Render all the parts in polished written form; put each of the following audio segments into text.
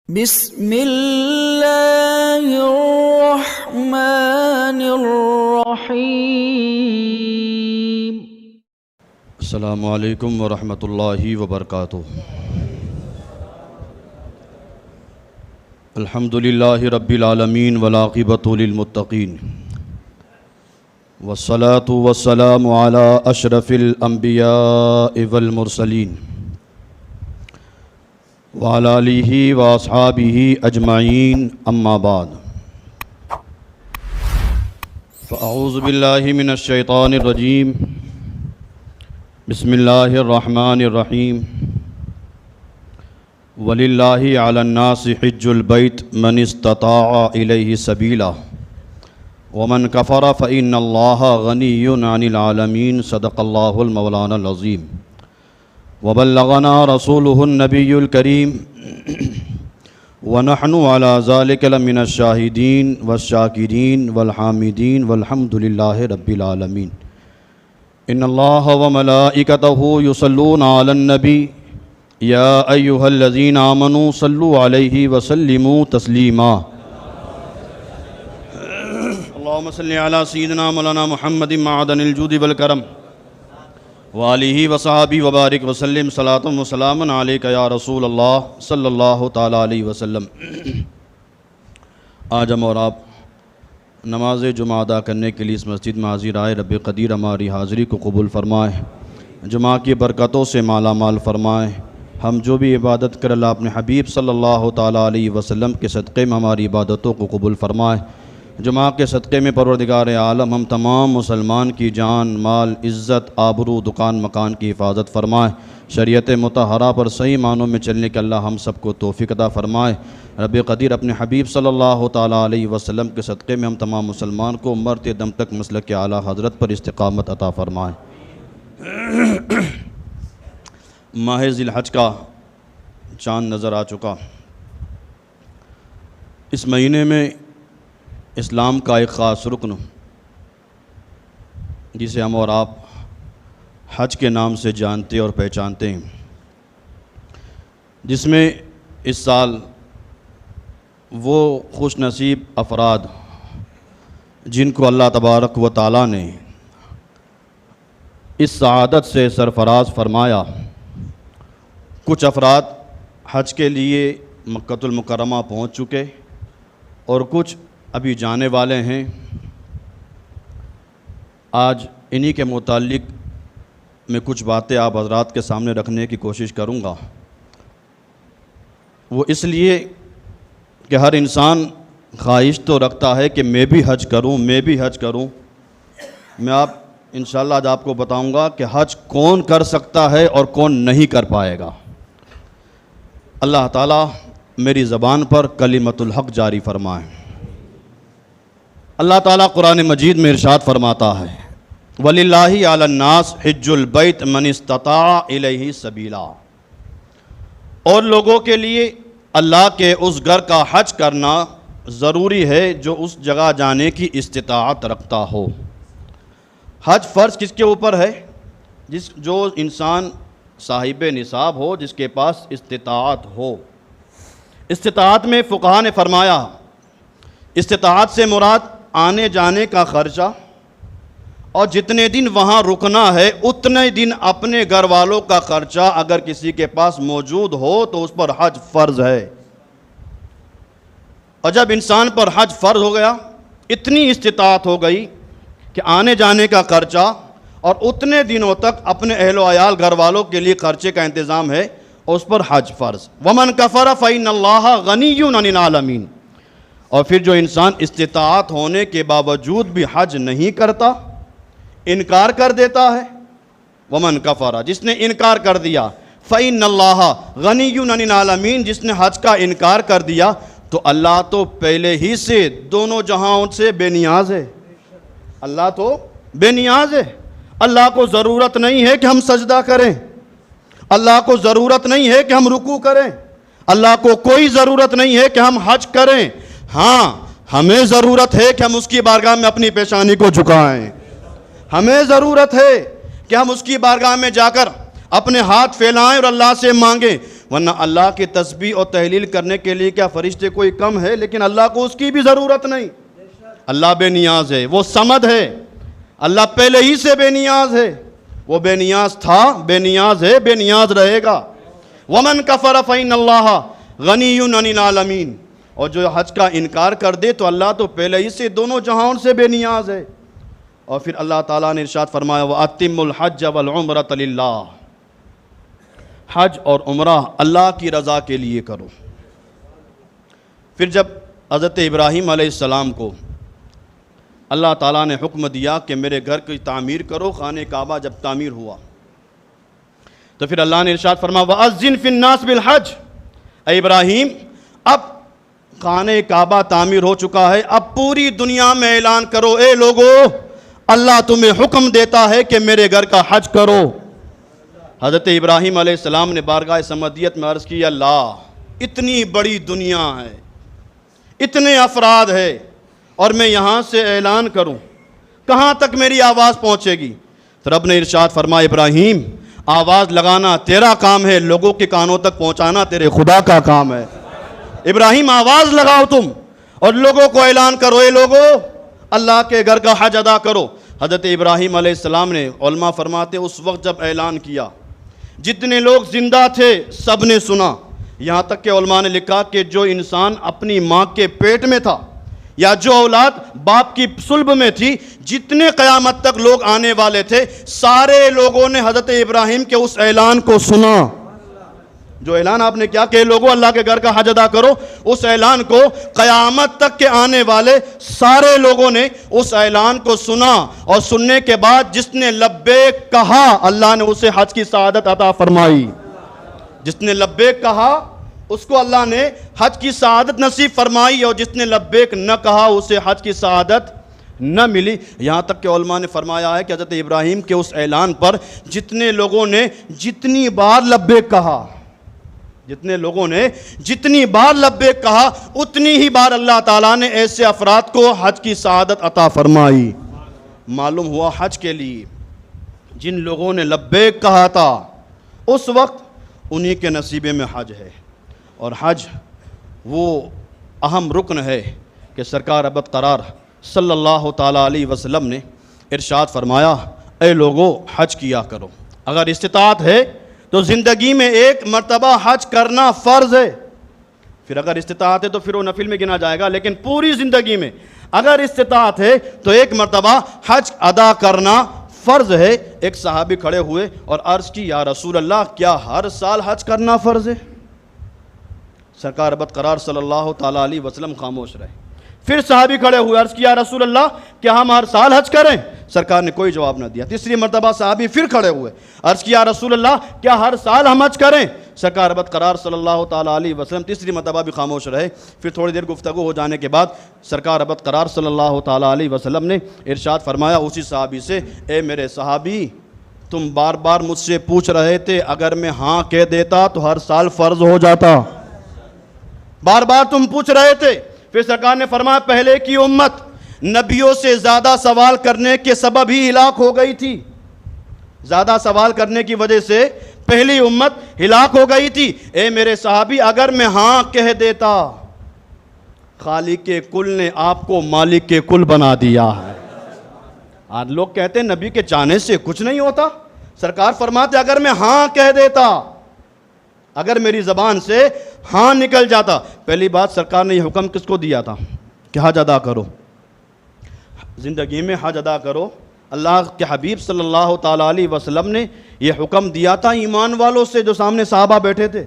بسم اللہ الرحمن الرحیم۔ السلام علیکم ورحمۃ اللہ وبرکاتہ۔ الحمد للہ رب العالمین والعاقبۃ للمتقین، والصلاۃ والسلام علی اشرف الانبیاء والمرسلین، وعلی آلہ واصحابہ اجمعین، اما بعد فاعوذ باللہ من الشیطان الرجیم، بسم اللہ الرحمن الرحیم۔ وَلِلَّهِ عَلَى النَّاسِ حِجُّ الْبَيْتِ مَنِ اسْتَطَاعَ إِلَيْهِ سَبِيلًا وَمَنْ كَفَرَ فَإِنَّ اللَّهَ غَنِيٌّ عَنِ الْعَالَمِينَ صدق اللَّهُ الْمَوْلَانَ الْعَظِيمُ وَبَلَّغَنَا رَسُولُهُ النَّبِيُّ الْكَرِيمُ وَنَحْنُ عَلَى ذَلِكَ لَمِنَ الشَّاهِدِينَ وَالشَّاكِرِينَ وَالْحَامِدِينَ وَالْحَمْدُ لِلَّهِ رَبِّ الْعَالَمِينَ۔ إِنَّ اللَّهَ وَمَلَائِكَتَهُ يُصَلُّونَ عَلَى النَّبِيِّ يَا أَيُّهَا الَّذِينَ آمَنُوا صَلُّوا عَلَيْهِ وَسَلِّمُوا تَسْلِيمًا۔ اللهم صل على سيدنا مولانا محمد معدن الجود والكرم وآلہ وصحابہ وبارک وسلم صلاۃ وسلام علیک یا رسول اللہ صلی اللہ تعالیٰ علیہ وسلم۔ آج ہم اور آپ نماز جمعہ ادا کرنے کے لیے اس مسجد میں حاضر آئے۔ رب قدیر ہماری حاضری کو قبول فرمائے، جمعہ کی برکتوں سے مالا مال فرمائے۔ ہم جو بھی عبادت کر اللہ اپنے حبیب صلی اللہ تعالیٰ علیہ وسلم کے صدقے میں ہماری عبادتوں کو قبول فرمائے۔ جمعہ کے صدقے میں پروردگار عالم ہم تمام مسلمان کی جان، مال، عزت، آبرو، دکان مکان کی حفاظت فرمائے۔ شریعت مطہرہ پر صحیح معنوں میں چلنے کے اللہ ہم سب کو توفیق عطا فرمائے۔ رب قدیر اپنے حبیب صلی اللہ تعالیٰ علیہ وسلم کے صدقے میں ہم تمام مسلمان کو مرتے دم تک مسلک اعلیٰ حضرت پر استقامت عطا فرمائے۔ ماہ ذی الحج کا چاند نظر آ چکا۔ اس مہینے میں اسلام کا ایک خاص رکن جسے ہم اور آپ حج کے نام سے جانتے اور پہچانتے ہیں، جس میں اس سال وہ خوش نصیب افراد جن کو اللہ تبارک و تعالیٰ نے اس سعادت سے سرفراز فرمایا، کچھ افراد حج کے لیے مکۃ المکرمہ پہنچ چکے اور کچھ ابھی جانے والے ہیں۔ آج انہی کے متعلق میں کچھ باتیں آپ حضرات کے سامنے رکھنے کی کوشش کروں گا۔ وہ اس لیے کہ ہر انسان خواہش تو رکھتا ہے کہ میں بھی حج کروں، میں بھی حج کروں۔ میں انشاءاللہ آج آپ کو بتاؤں گا کہ حج کون کر سکتا ہے اور کون نہیں کر پائے گا۔ اللہ تعالیٰ میری زبان پر کلمۃ الحق جاری فرمائے۔ اللہ تعالیٰ قرآن مجید میں ارشاد فرماتا ہے، وَلِلَّهِ عَلَى النَّاسِ حِجُّ الْبَيْتِ مَنِ اسْتَطَاعَ إِلَيْهِ سَبِيلًا، اور لوگوں کے لیے اللہ کے اس گھر کا حج کرنا ضروری ہے جو اس جگہ جانے کی استطاعت رکھتا ہو۔ حج فرض کس کے اوپر ہے؟ جو انسان صاحب نصاب ہو، جس کے پاس استطاعت ہو۔ استطاعت میں فقہا نے فرمایا، استطاعت سے مراد آنے جانے کا خرچہ، اور جتنے دن وہاں رکنا ہے اتنے دن اپنے گھر والوں کا خرچہ اگر کسی کے پاس موجود ہو تو اس پر حج فرض ہے۔ اور جب انسان پر حج فرض ہو گیا، اتنی استطاعت ہو گئی کہ آنے جانے کا خرچہ اور اتنے دنوں تک اپنے اہل و عیال گھر والوں کے لیے خرچے کا انتظام ہے، اور اس پر حج فرض۔ وَمَنْ كَفَرَ فَإِنَّ اللَّهَ غَنِيٌّ عَنِ الْعَالَمِينَ۔ اور پھر جو انسان استطاعت ہونے کے باوجود بھی حج نہیں کرتا، انکار کر دیتا ہے، وَمَنْ كَفَرَ، جس نے انکار کر دیا، فَإِنَّ اللَّهَ غَنِيٌّ عَنِ الْعَالَمِينَ، جس نے حج کا انکار کر دیا تو اللہ تو پہلے ہی سے دونوں جہاں سے بے نیاز ہے۔ اللہ تو بے نیاز ہے۔ اللہ کو ضرورت نہیں ہے کہ ہم سجدہ کریں، اللہ کو ضرورت نہیں ہے کہ ہم رکوع کریں، اللہ کو کوئی ضرورت نہیں ہے کہ ہم حج کریں۔ ہاں، ہمیں ضرورت ہے کہ ہم اس کی بارگاہ میں اپنی پیشانی کو جھکائیں، ہمیں ضرورت ہے کہ ہم اس کی بارگاہ میں جا کر اپنے ہاتھ پھیلائیں اور اللہ سے مانگیں۔ ورنہ اللہ کی تسبیح اور تحلیل کرنے کے لیے کیا فرشتے کوئی کم ہے؟ لیکن اللہ کو اس کی بھی ضرورت نہیں. اللہ بے نیاز ہے، وہ صمد ہے. اللہ پہلے ہی سے بے نیاز ہے، وہ بے نیاز تھا، بے نیاز ہے، بے نیاز رہے گا. وَمَنْ كَفَرَ فَإِنَّ اللَّهَ غَنِيٌّ عَنِ الْعَالَمِينَ. اور جو حج کا انکار کر دے تو اللہ تو پہلے ہی سے دونوں جہان سے بے نیاز ہے. اور پھر اللہ تعالیٰ نے ارشاد فرمایا وَأَتِمُّ الْحَجَّ وَالْعُمْرَةَ لِلَّهِ. حج اور عمرہ اللہ کی رضا کے لیے کرو. پھر جب حضرت ابراہیم علیہ السلام کو اللہ تعالیٰ نے حکم دیا کہ میرے گھر کی تعمیر کرو، خانہ کعبہ جب تعمیر ہوا تو پھر اللہ نے ارشاد فرمایا وَأَذِّن فِي النَّاسِ بِالْحَجِّ. اے ابراہیم، اب خانہ کعبہ تعمیر ہو چکا ہے، اب پوری دنیا میں اعلان کرو اے لوگو اللہ تمہیں حکم دیتا ہے کہ میرے گھر کا حج کرو. حضرت ابراہیم علیہ السلام نے بارگاہ سمدیت میں عرض کی اللہ اتنی بڑی دنیا ہے، اتنے افراد ہے، اور میں یہاں سے اعلان کروں کہاں تک میری آواز پہنچے گی؟ تو رب نے ارشاد فرمایا ابراہیم آواز لگانا تیرا کام ہے، لوگوں کے کانوں تک پہنچانا تیرے خدا کا کام ہے. ابراہیم آواز لگاؤ تم اور لوگوں کو اعلان کرو اے لوگو اللہ کے گھر کا حج ادا کرو. حضرت ابراہیم علیہ السلام نے علماء فرماتے اس وقت جب اعلان کیا جتنے لوگ زندہ تھے سب نے سنا. یہاں تک کہ علماء نے لکھا کہ جو انسان اپنی ماں کے پیٹ میں تھا یا جو اولاد باپ کی صلب میں تھی، جتنے قیامت تک لوگ آنے والے تھے سارے لوگوں نے حضرت ابراہیم کے اس اعلان کو سنا. جو اعلان آپ نے کیا کہ لوگوں اللہ کے گھر کا حج ادا کرو، اس اعلان کو قیامت تک کے آنے والے سارے لوگوں نے اس اعلان کو سنا، اور سننے کے بعد جس نے لبیک کہا اللہ نے اسے حج کی سعادت عطا فرمائی. جس نے لبیک کہا اس کو اللہ نے حج کی سعادت نصیب فرمائی، اور جس نے لبیک نہ کہا اسے حج کی سعادت نہ ملی. یہاں تک کہ علماء نے فرمایا ہے کہ حضرت ابراہیم کے اس اعلان پر جتنے لوگوں نے جتنی بار لبیک کہا، جتنے لوگوں نے جتنی بار لبیک کہا اتنی ہی بار اللہ تعالیٰ نے ایسے افراد کو حج کی سعادت عطا فرمائی. معلوم ہوا حج کے لیے جن لوگوں نے لبیک کہا تھا اس وقت انہی کے نصیبے میں حج ہے. اور حج وہ اہم رکن ہے کہ سرکار ابد قرار صلی اللہ تعالیٰ علیہ وسلم نے ارشاد فرمایا اے لوگو حج کیا کرو. اگر استطاعت ہے تو زندگی میں ایک مرتبہ حج کرنا فرض ہے. پھر اگر استطاعت ہے تو پھر وہ نفل میں گنا جائے گا، لیکن پوری زندگی میں اگر استطاعت ہے تو ایک مرتبہ حج ادا کرنا فرض ہے. ایک صحابی کھڑے ہوئے اور عرض کی یا رسول اللہ کیا ہر سال حج کرنا فرض ہے؟ سرکار ابد قرار صلی اللہ تعالیٰ علیہ وسلم خاموش رہے. پھر صحابی کھڑے ہوئے عرض کیا رسول اللہ کیا ہم ہر سال حج کریں؟ سرکار نے کوئی جواب نہ دیا. تیسری مرتبہ صحابی پھر کھڑے ہوئے عرض کیا رسول اللہ کیا ہر سال ہم حج کریں؟ سرکار ابد قرار صلی اللہ تعالیٰ علیہ وسلم تیسری مرتبہ بھی خاموش رہے. پھر تھوڑی دیر گفتگو ہو جانے کے بعد سرکار ابد قرار صلی اللہ تعالیٰ علیہ وسلم نے ارشاد فرمایا اسی صحابی سے اے میرے صحابی تم بار بار مجھ سے پوچھ رہے تھے، اگر میں ہاں کہہ دیتا تو ہر سال فرض ہو جاتا. بار بار تم پوچھ رہے تھے. پھر سرکار نے فرمایا پہلے کی امت نبیوں سے زیادہ سوال کرنے کے سبب ہی ہلاک ہو گئی تھی. زیادہ سوال کرنے کی وجہ سے پہلی امت ہلاک ہو گئی تھی. اے میرے صحابی اگر میں ہاں کہہ دیتا، خالق کل نے آپ کو مالک کل بنا دیا ہے. آج لوگ کہتے ہیں نبی کے جانے سے کچھ نہیں ہوتا. سرکار فرماتے اگر میں ہاں کہہ دیتا، اگر میری زبان سے ہاں نکل جاتا. پہلی بات سرکار نے یہ حکم کس کو دیا تھا کہ حج ادا کرو، زندگی میں حج ادا کرو. اللہ کے حبیب صلی اللہ تعالیٰ علیہ وسلم نے یہ حکم دیا تھا ایمان والوں سے جو سامنے صحابہ بیٹھے تھے.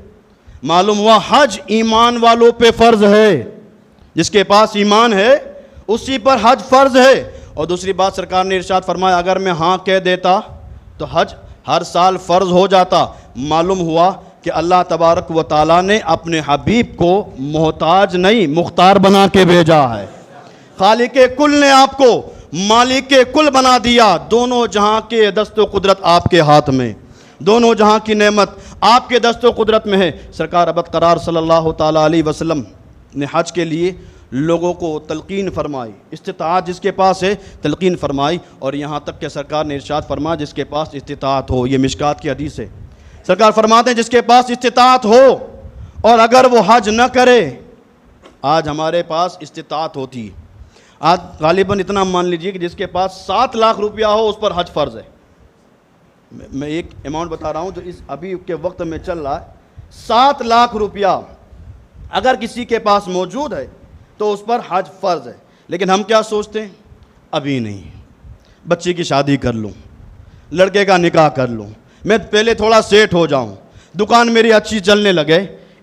معلوم ہوا حج ایمان والوں پہ فرض ہے. جس کے پاس ایمان ہے اسی پر حج فرض ہے. اور دوسری بات سرکار نے ارشاد فرمایا اگر میں ہاں کہہ دیتا تو حج ہر سال فرض ہو جاتا. معلوم ہوا کہ اللہ تبارک و تعالیٰ نے اپنے حبیب کو محتاج نہیں مختار بنا کے بھیجا ہے. خالق کل نے آپ کو مالک کل بنا دیا. دونوں جہاں کے دست و قدرت آپ کے ہاتھ میں، دونوں جہاں کی نعمت آپ کے دست و قدرت میں ہے. سرکار ابد قرار صلی اللہ تعالیٰ علیہ وسلم نے حج کے لیے لوگوں کو تلقین فرمائی. استطاعت جس کے پاس ہے تلقین فرمائی. اور یہاں تک کہ سرکار نے ارشاد فرمایا جس کے پاس استطاعت ہو، یہ مشکات کی حدیث ہے، سرکار فرماتے ہیں جس کے پاس استطاعت ہو اور اگر وہ حج نہ کرے. آج ہمارے پاس استطاعت ہوتی, آج غالباً اتنا مان لیجئے کہ جس کے پاس 7 لاکھ روپیہ ہو اس پر حج فرض ہے. میں ایک اماؤنٹ بتا رہا ہوں جو اس ابھی کے وقت میں چل رہا ہے. 7 لاکھ روپیہ اگر کسی کے پاس موجود ہے تو اس پر حج فرض ہے. لیکن ہم کیا سوچتے ہیں, ابھی نہیں, بچی کی شادی کر لوں, لڑکے کا نکاح کر لوں, میں پہلے تھوڑا سیٹ ہو جاؤں, دکان میری اچھی چلنے لگے.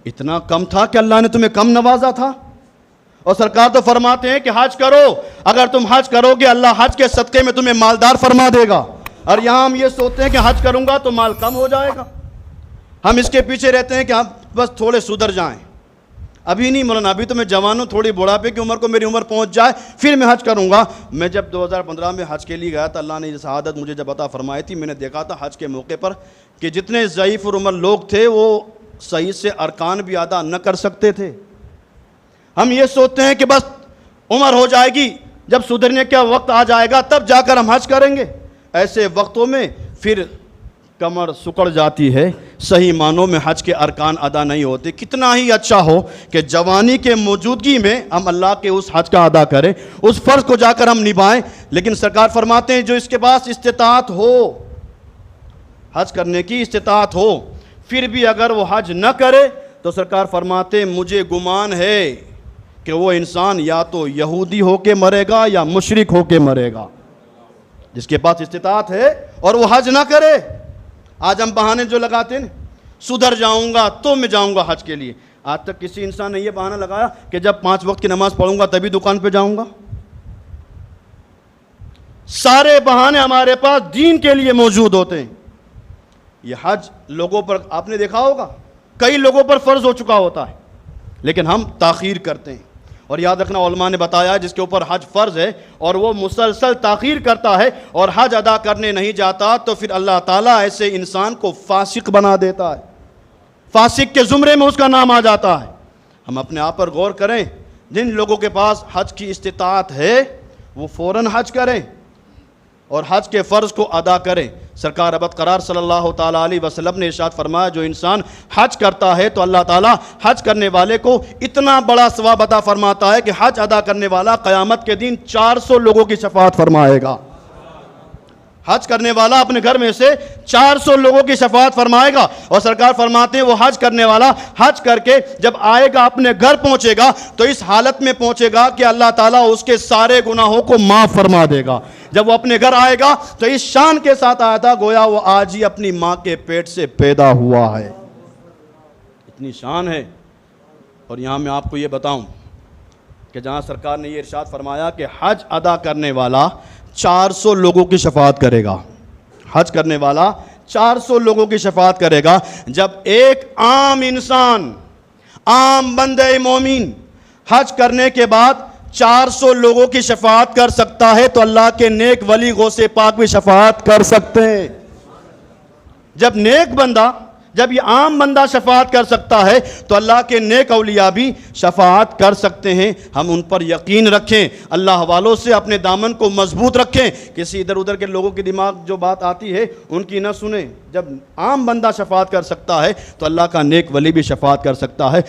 اتنا کم تھا کہ اللہ نے تمہیں کم نوازا تھا؟ اور سرکار تو فرماتے ہیں کہ حج کرو, اگر تم حج کرو گے اللہ حج کے صدقے میں تمہیں مالدار فرما دے گا. اور یہاں ہم یہ سوچتے ہیں کہ حج کروں گا تو مال کم ہو جائے گا. ہم اس کے پیچھے رہتے ہیں کہ ہم بس تھوڑے سدھر جائیں. ابھی نہیں مولانا, ابھی تو میں جوان ہوں, تھوڑی بڑھاپے کی عمر کو میری عمر پہنچ جائے پھر میں حج کروں گا. میں جب 2015 میں حج کے لیے گیا تھا, اللہ نے یہ سعادت مجھے جب عطا فرمائی تھی, میں نے دیکھا تھا حج کے موقع پر کہ جتنے ضعیف العمر لوگ تھے وہ صحیح سے ارکان بھی ادا نہ کر سکتے تھے. ہم یہ سوچتے ہیں کہ بس عمر ہو جائے گی, جب سدھرنے کا وقت آ جائے گا تب جا کر ہم حج کریں گے. ایسے وقتوں میں پھر کمر سکڑ جاتی ہے, صحیح معنوں میں حج کے ارکان ادا نہیں ہوتے. کتنا ہی اچھا ہو کہ جوانی کے موجودگی میں ہم اللہ کے اس حج کا ادا کریں, اس فرض کو جا کر ہم نبھائیں. لیکن سرکار فرماتے ہیں جو اس کے پاس استطاعت ہو, حج کرنے کی استطاعت ہو, پھر بھی اگر وہ حج نہ کرے تو سرکار فرماتے ہیں مجھے گمان ہے کہ وہ انسان یا تو یہودی ہو کے مرے گا یا مشرک ہو کے مرے گا. جس کے پاس استطاعت ہے اور وہ حج نہ کرے. آج ہم بہانے جو لگاتے ہیں, سدھر جاؤں گا تو میں جاؤں گا حج کے لیے. آج تک کسی انسان نے یہ بہانہ لگایا کہ جب 5 وقت کی نماز پڑھوں گا تبھی دکان پہ جاؤں گا؟ سارے بہانے ہمارے پاس دین کے لیے موجود ہوتے ہیں. یہ حج لوگوں پر آپ نے دیکھا ہوگا کئی لوگوں پر فرض ہو چکا ہوتا ہے, لیکن ہم تاخیر کرتے ہیں. اور یاد رکھنا علماء نے بتایا جس کے اوپر حج فرض ہے اور وہ مسلسل تاخیر کرتا ہے اور حج ادا کرنے نہیں جاتا تو پھر اللہ تعالیٰ ایسے انسان کو فاسق بنا دیتا ہے, فاسق کے زمرے میں اس کا نام آ جاتا ہے. ہم اپنے آپ پر غور کریں, جن لوگوں کے پاس حج کی استطاعت ہے وہ فوراً حج کریں اور حج کے فرض کو ادا کریں. سرکار ابد قرار صلی اللہ تعالیٰ علیہ وسلم نے ارشاد فرمایا جو انسان حج کرتا ہے تو اللہ تعالیٰ حج کرنے والے کو اتنا بڑا ثواب عطا فرماتا ہے کہ حج ادا کرنے والا قیامت کے دن 400 لوگوں کی شفاعت فرمائے گا. حج کرنے والا اپنے گھر میں سے 400 لوگوں کی شفاعت فرمائے گا. اور سرکار فرماتے ہیں وہ حج کرنے والا حج کر کے جب آئے گا اپنے گھر پہنچے گا تو اس حالت میں پہنچے گا کہ اللہ تعالیٰ اس کے سارے گناہوں کو معاف فرما دے گا. جب وہ اپنے گھر آئے گا تو اس شان کے ساتھ آیا تھا گویا وہ آج ہی اپنی ماں کے پیٹ سے پیدا ہوا ہے. اتنی شان ہے. اور یہاں میں آپ کو یہ بتاؤں کہ جہاں سرکار نے یہ ارشاد فرمایا کہ حج ادا کرنے والا 400 لوگوں کی شفاعت کرے گا, حج کرنے والا 400 لوگوں کی شفاعت کرے گا. جب ایک عام انسان, عام بندہ مومن حج کرنے کے بعد 400 لوگوں کی شفاعت کر سکتا ہے تو اللہ کے نیک ولی غوث پاک بھی شفاعت کر سکتے ہیں. جب نیک بندہ, جب یہ عام بندہ شفاعت کر سکتا ہے تو اللہ کے نیک اولیاء بھی شفاعت کر سکتے ہیں. ہم ان پر یقین رکھیں, اللہ والوں سے اپنے دامن کو مضبوط رکھیں, کسی ادھر ادھر کے لوگوں کی دماغ جو بات آتی ہے ان کی نہ سنیں. جب عام بندہ شفاعت کر سکتا ہے تو اللہ کا نیک ولی بھی شفاعت کر سکتا ہے.